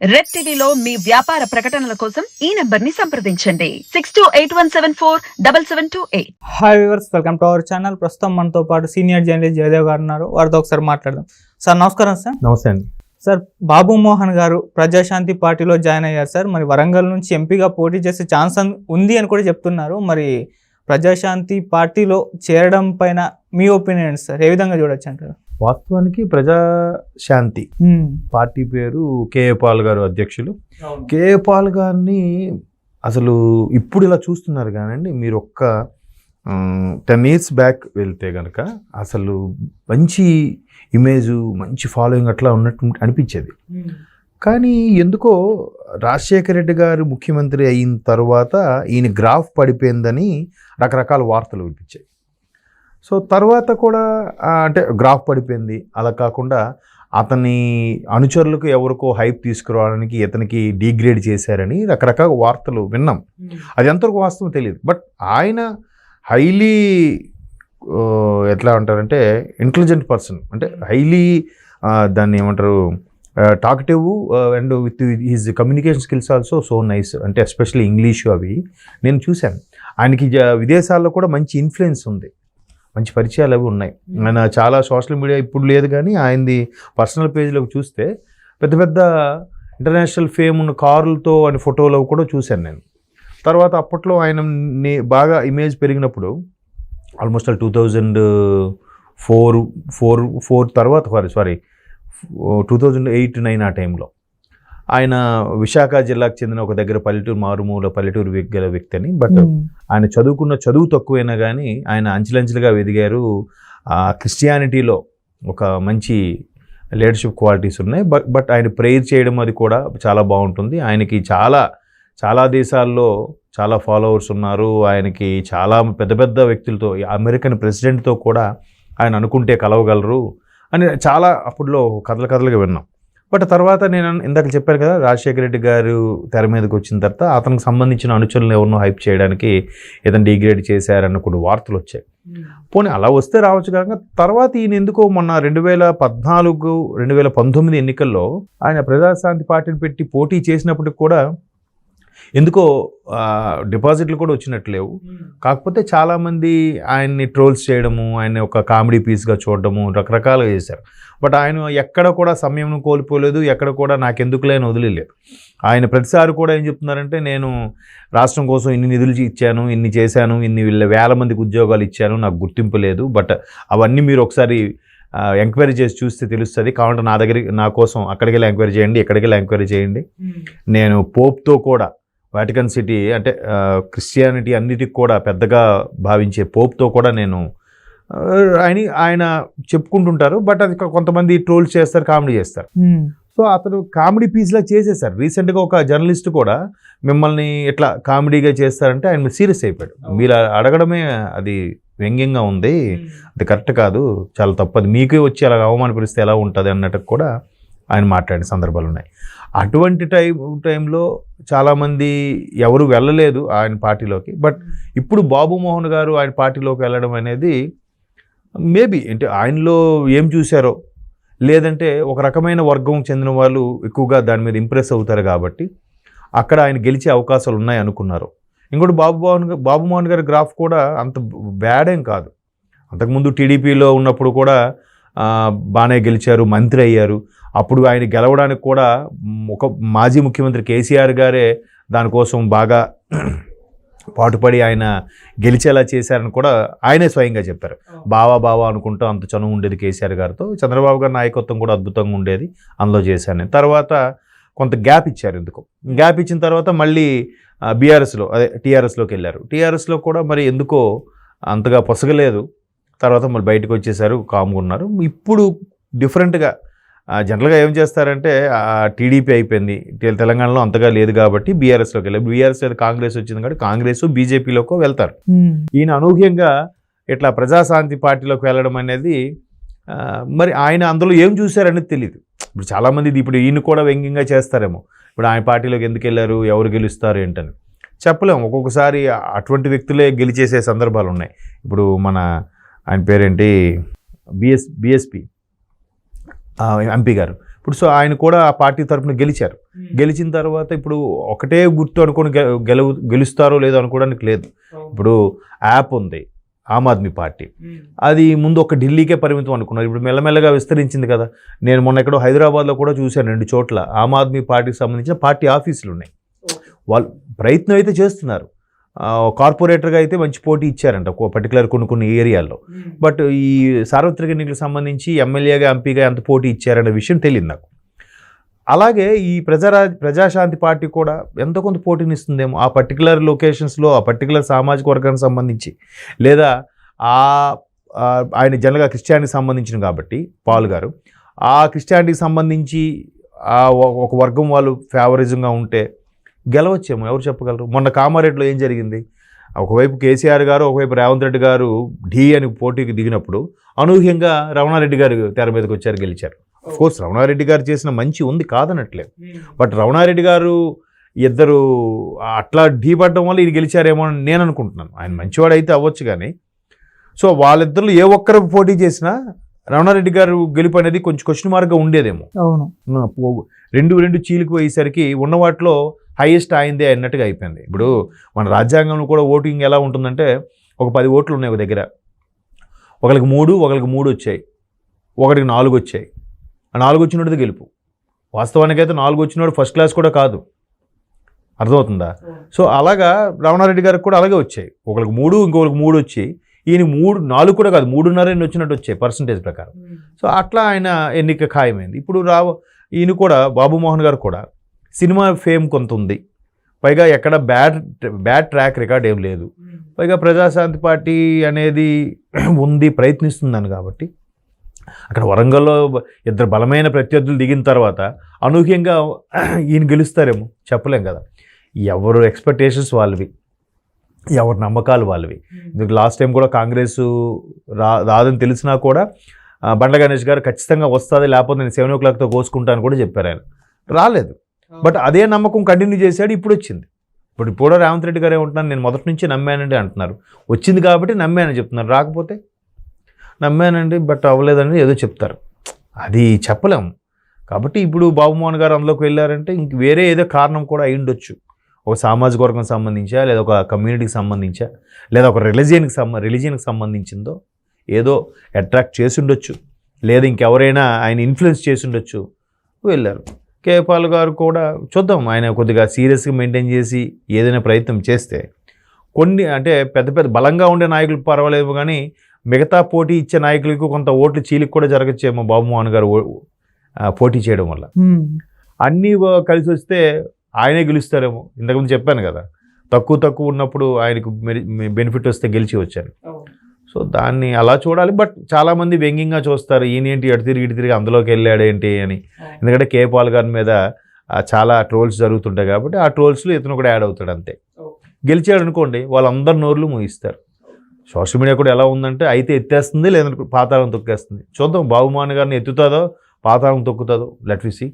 Red టీవీలో మీ వ్యాపార ప్రకటనల కోసం ఈ నంబర్ ని సంప్రదించండి 6281747728. Hi viewers, welcome to our channel. ప్రస్తుతం మనతో పాటు సీనియర్ జర్నలిస్ట్ జయదేవ్ గారు ఉన్నారు. వారితో ఒకసారి మాట్లాడదాం. సార్ నమస్కారం. సార్ నమస్తే అండి. సార్, బాబు మోహన్ గారు ప్రజాశాంతి పార్టీలో జాయిన్ అయ్యారు. సార్ మరి వరంగల్ నుంచి ఎంపీగా పోటీ చేసే ఛాన్స్ ఉంది అని కూడా చెప్తున్నారు. మరి ప్రజాశాంతి పార్టీలో చేరడం పైన మీ ఒపీనియన్ సార్, ఏ విధంగా చూడొచ్చు అంటారు? వాస్తవానికి ప్రజాశాంతి పార్టీ పేరు కేఏ పాల్ గారు అధ్యక్షులు. కేఏ పాల్ గారిని అసలు ఇప్పుడు ఇలా చూస్తున్నారు కానండి, మీరు ఒక్క 10 years బ్యాక్ వెళ్తే కనుక అసలు మంచి ఇమేజు, మంచి ఫాలోయింగ్ అట్లా ఉన్నట్టు అనిపించేది. కానీ ఎందుకో రాజశేఖర రెడ్డి గారు ముఖ్యమంత్రి అయిన తర్వాత ఈయన గ్రాఫ్ పడిపోయిందని రకరకాల వార్తలు వినిపించాయి. సో తర్వాత కూడా అంటే గ్రాఫ్ పడిపోయింది, అలా కాకుండా అతని అనుచరులకు ఎవరికో హైప్ తీసుకురావడానికి ఇతనికి డీగ్రేడ్ చేశారని రకరకాల వార్తలు విన్నాం. అది ఎంతవరకు వాస్తవం తెలియదు. బట్ ఆయన హైలీ ఎట్లా అంటారంటే ఇంటెలిజెంట్ పర్సన్, అంటే హైలీ దాన్ని ఏమంటారు talkative and with his communication skills also so nice. అంటే ఎస్పెషల్లీ ఇంగ్లీషు అవి నేను చూశాను. ఆయనకి విదేశాల్లో కూడా మంచి ఇన్ఫ్లుయెన్స్ ఉంది, మంచి పరిచయాలు అవి ఉన్నాయి. ఆయన చాలా సోషల్ మీడియా ఇప్పుడు లేదు కానీ ఆయనది పర్సనల్ పేజ్లోకి చూస్తే పెద్ద పెద్ద ఇంటర్నేషనల్ ఫేమ్ ఉన్న కారులతో అని ఫోటోలో కూడా చూశాను నేను. తర్వాత అప్పట్లో ఆయన బాగా ఇమేజ్ పెరిగినప్పుడు ఆల్మోస్ట్ 2004 తర్వాత 2008-9 ఆ టైంలో ఆయన విశాఖ జిల్లాకు చెందిన ఒక దగ్గర మారుమూల పల్లెటూరు గల వ్యక్తి అని. బట్ ఆయన చదువు తక్కువైనా కానీ ఆయన అంచెలంచెలుగా ఎదిగారు. క్రిస్టియానిటీలో ఒక మంచి లీడర్షిప్ క్వాలిటీస్ ఉన్నాయి. బట్ ఆయన ప్రేయర్ చేయడం అది కూడా చాలా బాగుంటుంది. ఆయనకి చాలా దేశాల్లో చాలా ఫాలోవర్స్ ఉన్నారు. ఆయనకి చాలా పెద్ద పెద్ద వ్యక్తులతో, అమెరికన్ ప్రెసిడెంట్తో కూడా ఆయన అనుకుంటే కలవగలరు అని చాలా అప్పుడులో కథలుగా విన్నాం. బట్ తర్వాత నేను ఇందాక చెప్పాను కదా, రాజశేఖర రెడ్డి గారు తెర మీదకి వచ్చిన తర్వాత అతనికి సంబంధించిన అనుచరులను ఎవరినో హైప్ చేయడానికి ఏదైనా డిగ్రేడ్ చేశారన్న కొన్ని వార్తలు వచ్చాయి. పోనీ అలా వస్తే రావచ్చు కనుక తర్వాత ఈయన ఎందుకో మొన్న 2014-2019 ఎన్నికల్లో ఆయన ప్రజాశాంతి పార్టీని పెట్టి పోటీ చేసినప్పటికి కూడా ఎందుకో డిపాజిట్లు కూడా వచ్చినట్టు లేవు. కాకపోతే చాలామంది ఆయన్ని ట్రోల్స్ చేయడము, ఆయన్ని ఒక కామెడీ పీస్గా చూడడము రకరకాలుగా చేశారు. బట్ ఆయన ఎక్కడ కూడా సమయం కోల్పోలేదు, ఎక్కడ కూడా నాకెందుకులే అని వదిలేదు. ఆయన ప్రతిసారి కూడా ఏం చెప్తున్నారంటే, నేను రాష్ట్రం కోసం ఇన్ని నిధులు ఇచ్చాను, ఇన్ని చేశాను, ఇన్ని వేల మందికి ఉద్యోగాలు ఇచ్చాను, నాకు గుర్తింపు లేదు. బట్ అవన్నీ మీరు ఒకసారి ఎంక్వైరీ చేసి చూస్తే తెలుస్తుంది. కాబట్టి నా కోసం అక్కడికి వెళ్ళి ఎంక్వైరీ చేయండి, ఎక్కడికి వెళ్ళి ఎంక్వైరీ చేయండి. నేను పోప్తో కూడా, వాటికన్ సిటీ అంటే క్రిస్టియానిటీ అన్నిటికి కూడా పెద్దగా భావించే పోప్తో కూడా నేను ఆయన చెప్పుకుంటుంటారు. బట్ అది కొంతమంది ట్రోల్స్ చేస్తారు, కామెడీ చేస్తారు. సో అతను కామెడీ పీస్లా చేసేసారు. రీసెంట్గా ఒక జర్నలిస్ట్ కూడా మిమ్మల్ని ఎట్లా కామెడీగా చేస్తారంటే ఆయన సీరియస్ అయిపోయాడు. మీరు అడగడమే అది వ్యంగ్యంగా ఉంది, అది కరెక్ట్ కాదు, చాలా తప్పదు, మీకే వచ్చి అలా అవమానపరిస్తే ఎలా ఉంటుంది అన్నట్టు కూడా ఆయన మాట్లాడిన సందర్భాలు ఉన్నాయి. అటువంటి టైంలో చాలామంది ఎవరు వెళ్ళలేదు ఆయన పార్టీలోకి. బట్ ఇప్పుడు బాబు మోహన్ గారు ఆయన పార్టీలోకి వెళ్ళడం అనేది మేబీ అంటే ఆయనలో ఏం చూశారో, లేదంటే ఒక రకమైన వర్గం చెందిన వాళ్ళు ఎక్కువగా దాని మీద ఇంప్రెస్ అవుతారు కాబట్టి అక్కడ ఆయన గెలిచే అవకాశాలు ఉన్నాయి అనుకున్నారు. ఇంకోటి బాబు మోహన్ గారి గ్రాఫ్ కూడా అంత బ్యాడ్ ఏం కాదు. అంతకుముందు టీడీపీలో ఉన్నప్పుడు కూడా బాగానే గెలిచారు, మంత్రి అయ్యారు. అప్పుడు ఆయన గెలవడానికి కూడా ఒక మాజీ ముఖ్యమంత్రి కేసీఆర్ గారే దానికోసం బాగా పాటుపడి ఆయన గెలిచేలా చేశారని కూడా ఆయనే స్వయంగా చెప్పారు. బావా అనుకుంటూ అంత చనువు ఉండేది కేసీఆర్ గారితో. చంద్రబాబు గారి నాయకత్వం కూడా అద్భుతంగా ఉండేది, అందులో చేశాను. తర్వాత కొంత గ్యాప్ ఇచ్చారు. ఎందుకు గ్యాప్ ఇచ్చిన తర్వాత మళ్ళీ టీఆర్ఎస్లోకి వెళ్ళారు. టీఆర్ఎస్లో కూడా మరి ఎందుకో అంతగా పొసగలేదు. తర్వాత మళ్ళీ బయటకు వచ్చేసారు, కామ్గా ఉన్నారు. ఇప్పుడు డిఫరెంట్గా జనరల్గా ఏం చేస్తారంటే టీడీపీ అయిపోయింది, తెలంగాణలో అంతగా లేదు కాబట్టి బీఆర్ఎస్లోకి వెళ్ళారు. బీఆర్ఎస్ లేదు, కాంగ్రెస్ వచ్చింది కాబట్టి కాంగ్రెస్ బీజేపీలోకి వెళ్తారు. ఈయన అనూహ్యంగా ఇట్లా ప్రజాశాంతి పార్టీలోకి వెళ్ళడం అనేది మరి ఆయన అందులో ఏం చూశారనేది తెలియదు. ఇప్పుడు చాలామంది ఇప్పుడు ఈయన కూడా వ్యంగ్యంగా చేస్తారేమో, ఇప్పుడు ఆయన పార్టీలోకి ఎందుకు వెళ్ళారు, ఎవరు గెలుస్తారు ఏంటని చెప్పలేము. ఒక్కొక్కసారి అటువంటి వ్యక్తులే గెలిచేసే సందర్భాలు ఉన్నాయి. ఇప్పుడు ఆయన పేరేంటి, బీఎస్పీ ఎంపీ గారు ఇప్పుడు సో ఆయన కూడా ఆ పార్టీ తరఫున గెలిచారు. గెలిచిన తర్వాత ఇప్పుడు ఒకటే గుర్తు అనుకుని గెలుస్తారో లేదో అనుకోవడానికి లేదు. ఇప్పుడు యాప్ ఉంది ఆమ్ ఆద్మీ పార్టీ, అది ముందు ఒక ఢిల్లీకే పరిమితం అనుకున్నారు, ఇప్పుడు మెల్లమెల్లగా విస్తరించింది కదా. నేను మొన్న ఎక్కడో హైదరాబాద్లో కూడా చూశాను 2 చోట్ల ఆమ్ ఆద్మీ పార్టీకి సంబంధించిన పార్టీ ఆఫీసులు ఉన్నాయి. వాళ్ళు ప్రయత్నం అయితే చేస్తున్నారు. కార్పొరేటర్గా అయితే మంచి పోటీ ఇచ్చారంట పర్టికులర్ కొన్ని ఏరియాల్లో. బట్ ఈ సార్వత్రిక ఎన్నికలకు సంబంధించి ఎమ్మెల్యేగా ఎంపీగా ఎంత పోటీ ఇచ్చారనే విషయం తెలియదు నాకు. అలాగే ఈ ప్రజాశాంతి పార్టీ కూడా ఎంతో కొంత పోటీని ఇస్తుందేమో ఆ పర్టికులర్ లొకేషన్స్లో, ఆ పర్టికులర్ సామాజిక వర్గానికి సంబంధించి, లేదా ఆయన జనరల్గా క్రిస్టియానిటీకి సంబంధించిన కాబట్టి పాల్ గారు ఆ క్రిస్టియానిటీకి సంబంధించి ఒక వర్గం వాళ్ళు ఫేవరిజంగా ఉంటే గెలవచ్చేమో, ఎవరు చెప్పగలరు. మొన్న కామారెడ్డిలో ఏం జరిగింది, ఒకవైపు కేసీఆర్ గారు, ఒకవైపు రేవంత్ రెడ్డి గారు ఢీ అని పోటీకి దిగినప్పుడు అనూహ్యంగా రమణారెడ్డి గారు తెర మీదకి వచ్చారు, గెలిచారు. కోర్స్ రమణారెడ్డి గారు చేసిన మంచి ఉంది కాదనట్లేదు, బట్ రమణారెడ్డి గారు ఇద్దరు అట్లా ఢీ పడడం వల్ల ఇది గెలిచారేమో అని నేను అనుకుంటున్నాను. ఆయన మంచివాడు అయితే అవ్వచ్చు కానీ, సో వాళ్ళిద్దరు ఏ ఒక్కరు పోటీ చేసినా రమణారెడ్డి గారు గెలుపు అనేది కొంచెం క్వశ్చన్ మార్క్గా ఉండేదేమో. అవును, రెండు చీలికి పోయేసరికి ఉన్న వాటిలో హైయెస్ట్ అయిందే అన్నట్టుగా అయిపోయింది. ఇప్పుడు మన రాజ్యాంగంలో కూడా ఓటింగ్ ఎలా ఉంటుందంటే, ఒక 10 ఓట్లు ఉన్నాయి ఒక దగ్గర, ఒకరికి 3 వచ్చాయి, ఒకరికి 4 వచ్చాయి. ఆ 4 వచ్చినోడిది గెలుపు. వాస్తవానికి అయితే 4 వచ్చినోడు ఫస్ట్ క్లాస్ కూడా కాదు, అర్థమవుతుందా. సో అలాగా రమణారెడ్డి గారికి కూడా అలాగే వచ్చాయి, ఒకరికి 3 ఇంకొకరికి 3 వచ్చి, ఈయన 4 కూడా కాదు 3.5 వచ్చినట్టు వచ్చాయి పర్సంటేజ్ ప్రకారం. సో అట్లా ఆయన ఎన్నిక ఖాయమైంది. ఇప్పుడు ఈయన కూడా బాబు మోహన్ గారు కూడా సినిమా ఫేమ్ కొంత ఉంది, పైగా ఎక్కడ బ్యాడ్ ట్రాక్ రికార్డ్ ఏం లేదు, పైగా ప్రజాశాంతి పార్టీ అనేది ఉంది, ప్రయత్నిస్తుందని. కాబట్టి అక్కడ వరంగల్లో 2 బలమైన ప్రత్యర్థులు దిగిన తర్వాత అనూహ్యంగా ఈయన గెలుస్తారేమో చెప్పలేం కదా. ఎవరు ఎక్స్పెక్టేషన్స్ వాళ్ళవి, ఎవరి నమ్మకాలు వాళ్ళవి. ఇందుకు లాస్ట్ టైం కూడా కాంగ్రెస్ రాదని తెలిసినా కూడా బండ్ల గణేష్ గారు ఖచ్చితంగా వస్తుంది, లేకపోతే నేను 7 o'clockతో కోసుకుంటాను కూడా చెప్పారు. ఆయన రాలేదు, బట్ అదే నమ్మకం కంటిన్యూ చేశాడు, ఇప్పుడు వచ్చింది. ఇప్పుడు కూడా రేవంత్ రెడ్డి గారు ఏమంటున్నారు, నేను మొదటి నుంచి నమ్మానండి అంటున్నారు. వచ్చింది కాబట్టి నమ్మానని చెప్తున్నారు, రాకపోతే నమ్మానండి బట్ అవ్వలేదండి ఏదో చెప్తారు, అది చెప్పలేము. కాబట్టి ఇప్పుడు బాబు మోహన్ గారు అందులోకి వెళ్ళారంటే ఇంక వేరే ఏదో కారణం కూడా అయి ఉండొచ్చు. ఒక సామాజిక వర్గం సంబంధించా, లేదా ఒక కమ్యూనిటీకి సంబంధించా, లేదా ఒక రిలీజియన్కి సంబంధించిందో ఏదో అట్రాక్ట్ చేసి ఉండొచ్చు, లేదా ఇంకెవరైనా ఆయన ఇన్ఫ్లుయెన్స్ చేసి ఉండొచ్చు, వెళ్ళారు. కేపాల్ గారు కూడా చూద్దాం, ఆయన కొద్దిగా సీరియస్గా మెయింటైన్ చేసి ఏదైనా ప్రయత్నం చేస్తే కొన్ని అంటే పెద్ద బలంగా ఉండే నాయకులు పర్వాలేదు, కానీ మిగతా పోటీ ఇచ్చే నాయకులకు కొంత ఓట్లు చీలికి కూడా జరగచ్చేమో బాబు మోహన్ గారు పోటీ చేయడం వల్ల. అన్నీ కలిసి వస్తే ఆయనే గెలుస్తారేమో. ఇంతకుముందు చెప్పాను కదా, తక్కువ ఉన్నప్పుడు ఆయనకు బెనిఫిట్ వస్తే గెలిచి వచ్చారు. సో దాన్ని అలా చూడాలి. బట్ చాలామంది వ్యంగ్యంగా చూస్తారు, ఈయనేంటి ఇటు తిరిగి అందులోకి వెళ్ళాడేంటి అని. ఎందుకంటే కేపాల్ గారి మీద చాలా ట్రోల్స్ జరుగుతుంటాయి కాబట్టి ఆ ట్రోల్స్లో ఇతను కూడా యాడ్ అవుతాడు అంతే. గెలిచాడు అనుకోండి, వాళ్ళందరి నోర్లు ముగిస్తారు. సోషల్ మీడియా కూడా ఎలా ఉందంటే, అయితే ఎత్తేస్తుంది, లేదంటే పాతాళం తొక్కేస్తుంది. చూద్దాం బాబు మోహన్ గారిని ఎత్తుతుందో పాతాళం తొక్కుతుందో, లెట్ వి సీ.